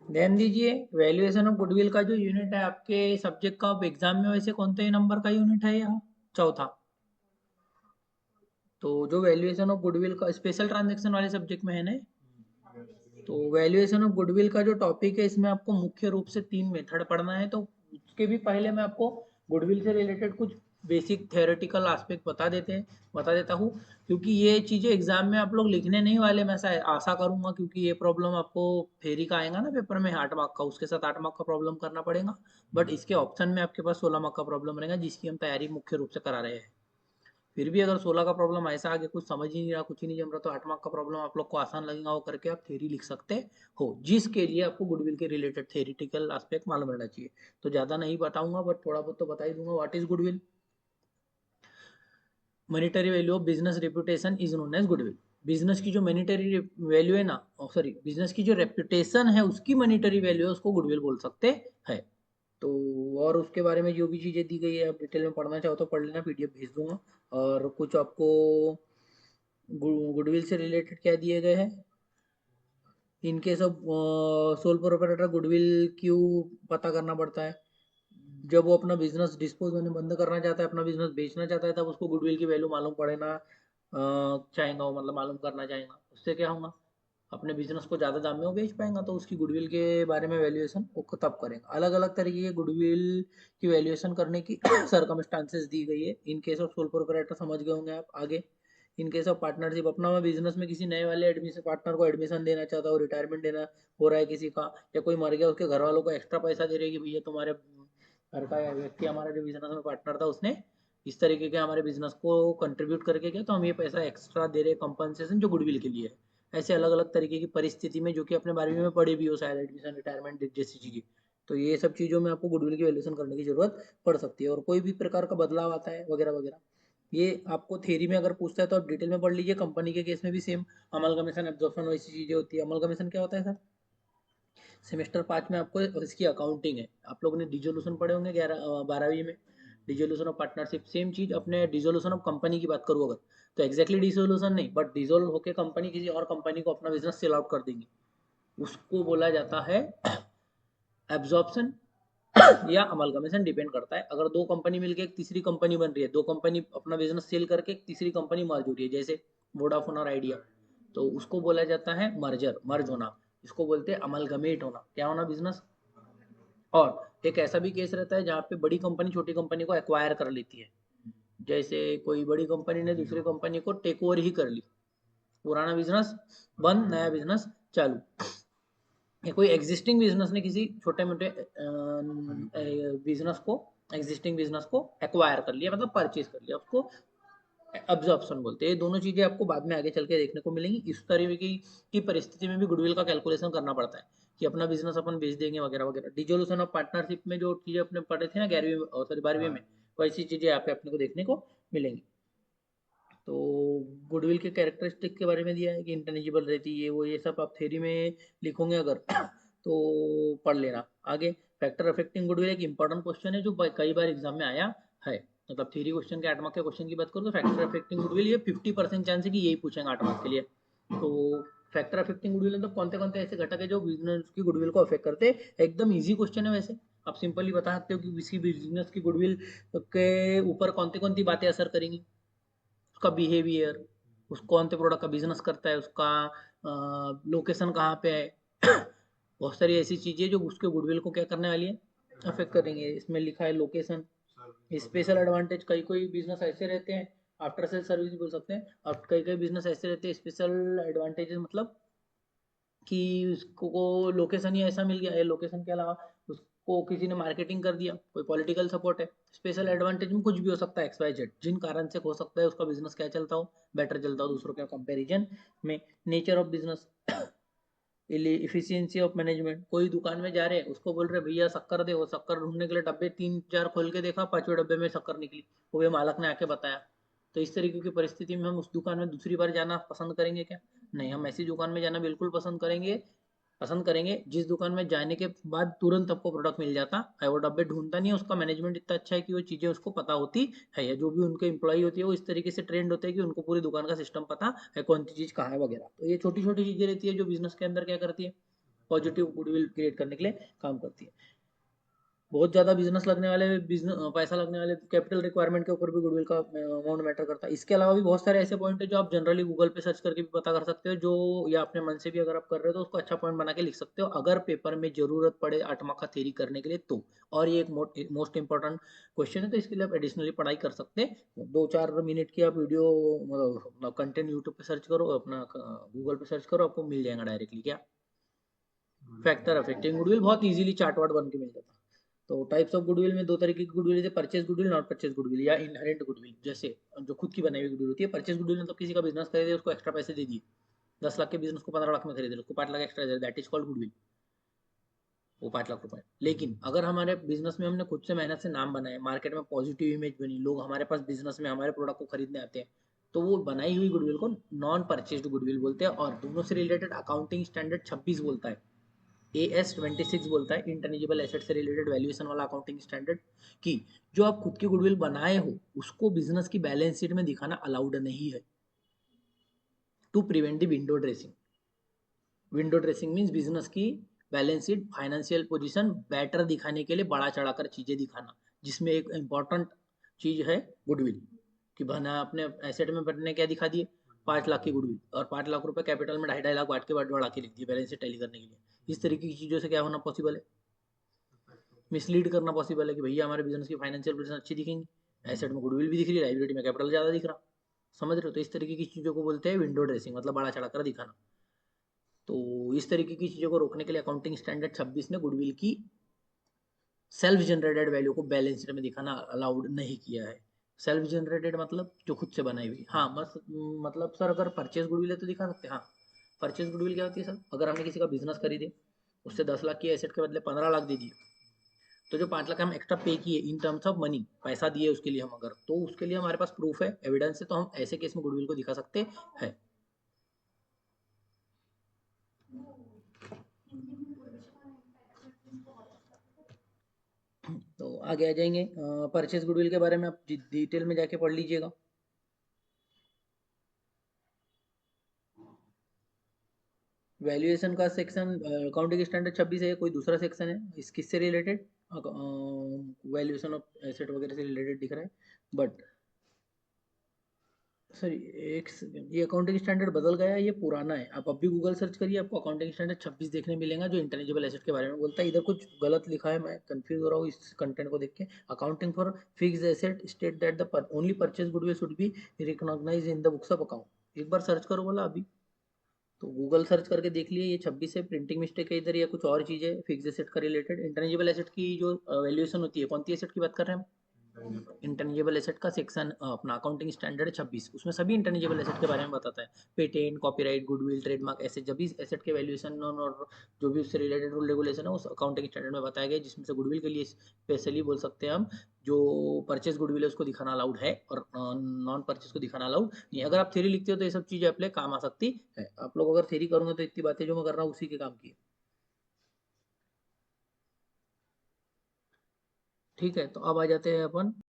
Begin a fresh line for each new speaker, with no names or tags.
ध्यान दीजिए, valuation of goodwill का जो यूनिट है आपके सब्जेक्ट का एग्जाम में, वैसे कौन से नंबर का यूनिट है यहाँ? चौथा। तो जो वैल्यूएशन ऑफ गुडविल का स्पेशल ट्रांजैक्शन वाले सब्जेक्ट में है ना, तो वैल्यूएशन ऑफ गुडविल का जो टॉपिक है, इसमें आपको मुख्य रूप से 3 मेथड पढ़ना है। तो उसके भी पहले मैं आपको गुडविल से रिलेटेड कुछ बेसिक थ्योरेटिकल एस्पेक्ट बता देता हूँ, क्योंकि ये चीज़ें एग्जाम में आप लोग लिखने नहीं वाले, मैं ऐसा आशा करूंगा, क्योंकि ये प्रॉब्लम आपको थ्योरी का आएगा ना पेपर में 8 मार्क का, उसके साथ 8 मार्क का प्रॉब्लम करना पड़ेगा। बट इसके ऑप्शन में आपके पास 16 मार्क का प्रॉब्लम रहेगा, जिसकी हम तैयारी मुख्य रूप से करा रहे हैं। फिर भी अगर 16 का प्रॉब्लम ऐसा आगे कुछ समझ ही नहीं रहा, कुछ ही नहीं जम रहा, तो 8 मार्क का प्रॉब्लम आप लोग को आसान लगेगा, वो करके आप थ्योरी लिख सकते हो, जिसके लिए आपको गुडविल के रिलेटेड थ्योरेटिकल एस्पेक्ट मालूम रहना चाहिए। तो ज़्यादा नहीं बताऊंगा, बट थोड़ा बहुत तो बता ही दूंगा। What is goodwill? Monetary value of business reputation is known as goodwill. Business की जो मॉनेटरी वैल्यू है ना, सॉरी, बिजनेस की जो रेपुटेशन है उसकी मॉनेटरी वैल्यू है, उसको गुडविल बोल सकते हैं। तो और उसके बारे में जो भी चीज़ें दी गई है, आप डिटेल में पढ़ना चाहो तो पढ़ लेना, पीडीएफ भेज दूंगा। और कुछ आपको गुडविल से रिलेटेड क्या दिए गए हैं, in case of sole proprietor goodwill क्यों पता करना पड़ता है, जब वो अपना बिजनेस डिस्पोज होने बंद करना चाहता है, अपना बिजनेस बेचना चाहता है, तब उसको गुडविल की वैल्यू मालूम पड़ेगा, चाहेगा वो, मतलब मालूम करना चाहेगा। उससे क्या होगा, अपने बिजनेस को ज़्यादा दाम में वो बेच पाएगा, तो उसकी गुडविल के बारे में वैल्यूएशन वो तब करेगा। अलग अलग तरीके के गुडविल की वैल्यूएशन करने की सर्कमस्टांसेस दी गई है। In case of sole proprietor समझ गए होंगे आप आगे। इन केस ऑफ पार्टनरशिप, अपना मैं बिजनेस में किसी नए वाले एडमिशन पार्टनर को एडमिशन देना चाहता हूँ, रिटायरमेंट देना हो रहा है किसी का, या कोई मर गया, उसके घर वालों को एक्स्ट्रा पैसा दे रहे हैं कि भैया तुम्हारे घर का व्यक्ति हमारा जो बिजनेस में पार्टनर था, उसने इस तरीके के हमारे बिजनेस को कंट्रीब्यूट करके किया, तो हम ये पैसा एक्स्ट्रा दे रहे हैं कंपनसेशन, जो गुडविल के लिए है। ऐसे अलग अलग तरीके की परिस्थिति में, जो कि अपने 12वीं में पढ़े भी हो शायद, एडमिशन, रिटायरमेंट जैसी चीजें, तो ये सब चीज़ों में आपको गुडविल की वैल्यूएशन करने की जरूरत पड़ सकती है। और कोई भी प्रकार का बदलाव आता है वगैरह वगैरह, ये आपको थ्योरी में अगर पूछता है तो आप डिटेल में पढ़ लीजिए। कंपनी के केस में भी सेम अमलगमेशन, एब्जॉर्प्शन वैसी चीजें होती है। अमलगमेशन क्या होता है सर? सेमेस्टर 5 में आपको इसकी अकाउंटिंग है। आप लोगों ने डिजोल्यूशन पढ़े होंगे 12वीं में, डिजोल्यूशन ऑफ पार्टनरशिप। सेम चीज अपने डिजोल्यूशन ऑफ कंपनी की बात करूँ अगर, तो एक्जैक्टली डिसोल्यूशन नहीं, बट डिजोल्व होकर कंपनी किसी और कंपनी को अपना बिजनेस सेल आउट कर देंगी, उसको बोला जाता है एब्जॉर्प्शन या अमलगमेशन, डिपेंड करता है। अगर दो कंपनी मिलकर एक तीसरी कंपनी बन रही है, दो कंपनी अपना बिजनेस सेल करके एक तीसरी कंपनी मर्ज हो रही है, जैसे वोडाफोन और आइडिया, तो उसको बोला जाता है मर्जर, मर्ज होना। इसको बोलते हैं अमलगमेट होना, क्या होना, बिजनेस। और एक ऐसा भी केस रहता है जहाँ पे बड़ी कंपनी छोटी कंपनी को एक्वायर कर लेती है, जैसे कोई बड़ी कंपनी ने दूसरी कंपनी को टेक ओवर ही कर ली, पुराना बिजनेस बंद, नया बिजनेस चालू। या कोई एग्जिस्टिंग बिजनेस ने किसी छोटे मोटे बिजनेस को, एग्जिस्टिंग बिजनेस को एक्वायर कर लिया, मतलब परचेज कर लिया, उसको अब्जॉर्प्शन बोलते हैं। ये दोनों चीजें आपको बाद में आगे चल के देखने को मिलेंगी। इस तरह की परिस्थिति में भी गुडविल का कैलकुलेशन करना पड़ता है, कि अपना बिजनेस अपन बेच देंगे वगैरह वगैरह। डिजोल्यूशन ऑफ पार्टनरशिप में जो चीजें अपने पढ़े थे ना 11वीं, सॉरी 12वीं में, वैसी चीजें यहाँ पे अपने को देखने को मिलेंगी। तो गुडविल के कैरेक्टरिस्टिक के बारे में दिया है कि इंटेलिजिबल रहती है वो, ये सब आप थ्योरी में लिखोगे अगर तो पढ़ लेना आगे। फैक्टर अफेक्टिंग गुडविल एक इंपॉर्टेंट क्वेश्चन है, जो कई बार एग्जाम में आया है। मतलब थ्योरी क्वेश्चन के 8 मार्क के क्वेश्चन की बात करूँ तो फैक्टर अफेक्टिंग गुडविल, ये 50% चांस है कि यही पूछेंगे 8 मार्क के लिए। तो फैक्टर अफेक्टिंग गुडविल मतलब कौन से ऐसे घटक है जो बिजनेस की गुडविल को अफेक्ट करते हैं। एकदम इजी क्वेश्चन है वैसे, आप सिंपली बता सकते हो कि किसी बिजनेस की गुडविल के ऊपर कौन सी बातें असर करेंगी। उसका बिहेवियर, उस कौन से प्रोडक्ट का बिजनेस करता है, उसका लोकेशन कहाँ पे है, बहुत सारी ऐसी चीजें जो उसके गुडविल को क्या करने वाली है, अफेक्ट करेंगे। इसमें लिखा है लोकेशन, स्पेशल एडवांटेज। कई कोई बिजनेस ऐसे रहते हैं, आफ्टर सेल सर्विस बोल सकते हैं, और कई कई बिजनेस ऐसे रहते हैं स्पेशल एडवांटेजेस, मतलब कि उसको लोकेशन ही ऐसा मिल गया है, लोकेशन के अलावा उसको किसी ने मार्केटिंग कर दिया, कोई पॉलिटिकल सपोर्ट है। स्पेशल एडवांटेज में कुछ भी हो सकता है, एक्स वाई जेड, जिन कारण से हो सकता है उसका बिजनेस क्या चलता हो, बेटर चलता हो दूसरों के कंपैरिजन में। Nature of business, efficiency of management. कोई दुकान में जा रहे हैं, उसको बोल रहे भैया शक्कर दे, वो शक्कर ढूंढने के लिए डब्बे 3-4 खोल के देखा, 5वें डब्बे में शक्कर निकली, वो भी मालक ने आके बताया। तो इस तरीके की परिस्थिति में हम उस दुकान में दूसरी बार जाना पसंद करेंगे क्या? नहीं, हम ऐसी दुकान में जाना बिल्कुल पसंद करेंगे जिस दुकान में जाने के बाद तुरंत आपको प्रोडक्ट मिल जाता है, वो डब्बे ढूंढता नहीं है, उसका मैनेजमेंट इतना अच्छा है कि वो चीजें उसको पता होती है, या जो भी उनके एम्प्लॉय होती है वो इस तरीके से ट्रेंड होते हैं कि उनको पूरी दुकान का सिस्टम पता है, कौन सी चीज कहाँ है वगैरह। तो ये छोटी छोटी चीजें रहती है जो बिजनेस के अंदर क्या करती है, पॉजिटिव गुडविल क्रिएट करने के लिए काम करती है। बहुत ज़्यादा बिजनेस लगने वाले पैसा लगने वाले कैपिटल रिक्वायरमेंट के ऊपर भी गुडविल का अमाउंट मैटर करता है। इसके अलावा भी बहुत सारे ऐसे पॉइंट है जो आप जनरली गूगल पे सर्च करके भी पता कर सकते हो, जो या अपने मन से भी अगर आप कर रहे हो तो उसको अच्छा पॉइंट बना के लिख सकते हो, अगर पेपर में जरूरत पड़े 8 मार्क का थ्योरी करने के लिए तो। और ये एक मोस्ट इंपॉर्टेंट क्वेश्चन है, तो इसके लिए आप एडिशनली पढ़ाई कर सकते हैं। 2-4 मिनट की आप वीडियो मतलब कंटेंट यूट्यूब पे सर्च करो, अपना गूगल पे सर्च करो, आपको मिल जाएगा डायरेक्टली क्या फैक्टर अफेक्टिंग गुडविल, बहुत इजीली चार्ट वार्ट बन के मिल जाता है। तो टाइप्स ऑफ गुडविल में 2 तरीके की गुडविल है, purchase goodwill, not purchase goodwill या इनहेरेंट गुडविल। जैसे जो खुद की बनाई हुई गुडविल होती है। परचेज गुडविल मतलब किसी का बिजनेस खरीदे, उसको एक्स्ट्रा पैसे दे दिए, 10 लाख के बिजनेस को 15 लाख में खरीदे, उसको 5 lakh extra they, that is called goodwill, वो 5 लाख रुपए। लेकिन अगर हमारे बिजनेस में हमने खुद से मेहनत से नाम बनाए, मार्केट में पॉजिटिव इमेज बनी, लोग हमारे पास बिजनेस में हमारे प्रोडक्ट को खरीदने आते हैं, तो वो बनाई हुई गुडविल को नॉन परचेज गुडविल बोलते हैं। और दोनों से रिलेटेड अकाउंटिंग स्टैंडर्ड 26 बोलता है, AS 26 बोलता है, इंटेंजिबल एसेट से रिलेटेड वैल्यूएशन वाला अकाउंटिंग स्टैंडर्ड, कि जो आप खुद की गुडविल बनाए हो उसको बिजनेस की बैलेंस शीट में दिखाना अलाउड नहीं है, to prevent the window dressing. Window dressing means business की balance sheet, financial position better दिखाने के लिए बढ़ा चढ़ाकर चीजें दिखाना, जिसमें एक इंपॉर्टेंट चीज है गुडविल, कि बना अपने एसेट में बनने क्या दिखा दिए, 5 लाख की गुडविल, और 5 लाख रुपए कैपिटल में 2.5 लाख बांट के बढ़ा के लिख दिए बैलेंस शीट टैली करने के लिए। इस तरीके की चीजों से क्या होना पॉसिबल है, मिसलीड करना पॉसिबल है, कि भैया हमारे बिजनेस की फाइनेंशियल पोजीशन अच्छी दिखेंगी, एसेट में गुडविल भी दिख रही है, लाइबिलिटी में कैपिटल ज्यादा दिख रहा, समझ रहे हो। तो इस तरीके की चीजों को बोलते हैं विंडो ड्रेसिंग, मतलब बड़ा चढ़ा कर दिखाना। तो इस तरीके की चीजों को रोकने के लिए अकाउंटिंग स्टैंडर्ड 26 ने गुडविल की सेल्फ जनरेटेड वैल्यू को बैलेंस शीट में दिखाना अलाउड नहीं किया है। सेल्फ जनरेटेड मतलब जो खुद से बनाई हुई, हाँ मतलब सर अगर परचेज गुडविल है तो दिखा सकते हैं। हाँ, परचेज गुडविल क्या होती है सर, अगर हमने किसी का बिजनेस खरीदे, उससे 10 लाख की एसेट के बदले 15 लाख दे दिए, तो जो 5 लाख हम एक्स्ट्रा पे किए इन टर्म्स ऑफ मनी, पैसा दिए उसके लिए हम, अगर तो उसके लिए हमारे पास प्रूफ है, एविडेंस है, तो हम ऐसे केस में गुडविल को दिखा सकते हैं। तो आगे आ जाएंगे, परचेज गुडविल के बारे में आप डिटेल में जाके पढ़ लीजिएगा। वैल्यूएशन का सेक्शन अकाउंटिंग स्टैंडर्ड 26 है, कोई दूसरा सेक्शन है इस किससे रिलेटेड, वैल्यूएशन ऑफ एसेट वगैरह से रिलेटेड दिख रहा है। बट सर एक सेकंड, ये अकाउंटिंग स्टैंडर्ड बदल गया है, ये पुराना है। आप अभी गूगल सर्च करिए, आपको अकाउंटिंग स्टैंडर्ड 26 देखने मिलेगा, जो इंटेंजिबल एसेट के बारे में बोलता है। इधर कुछ गलत लिखा है, मैं कंफ्यूज हो रहा हूँ इस कंटेंट को देख के। Accounting for fixed asset state that the only purchase goodwill should be recognised in the books of account. एक बार सर्च करो बोला अभी, तो गूगल सर्च करके देख लिए, ये 26 है, प्रिंटिंग मिस्टेक है इधर, या कुछ और चीज है फिक्स एसेट का रिलेटेड। इंटेंजिबल एसेट की जो वैल्यूएशन होती है, कौन सी एसेट की बात कर रहे हैं हम, इंटेंजिबल एसेट का सेक्शन अपना अकाउंटिंग स्टैंडर्ड 26, उसमें सभी इंटेंजिबल एसेट के बारे में बताता है। पेटेंट, कॉपीराइट, गुडविल, ट्रेडमार्क, ऐसे जब भी एसेट के वैल्यूएशन और जो भी उससे रिलेटेड रूल रेगुलेशन है उस अकाउंटिंग स्टैंडर्ड में बताया गया, जिसमें से गुडविल के लिए स्पेशली बोल सकते हैं हम, जो परचेज गुडविल है उसको दिखाना अलाउड है, और नॉन परचेज को दिखाना अलाउड नहीं। अगर आप थ्योरी लिखते हो तो ये सब चीजें अपने काम आ सकती है। आप लोग अगर थ्योरी करोगे तो इतनी बातें जो मैं कर रहा हूँ उसी के काम की है। ठीक है, तो अब आ जाते हैं अपन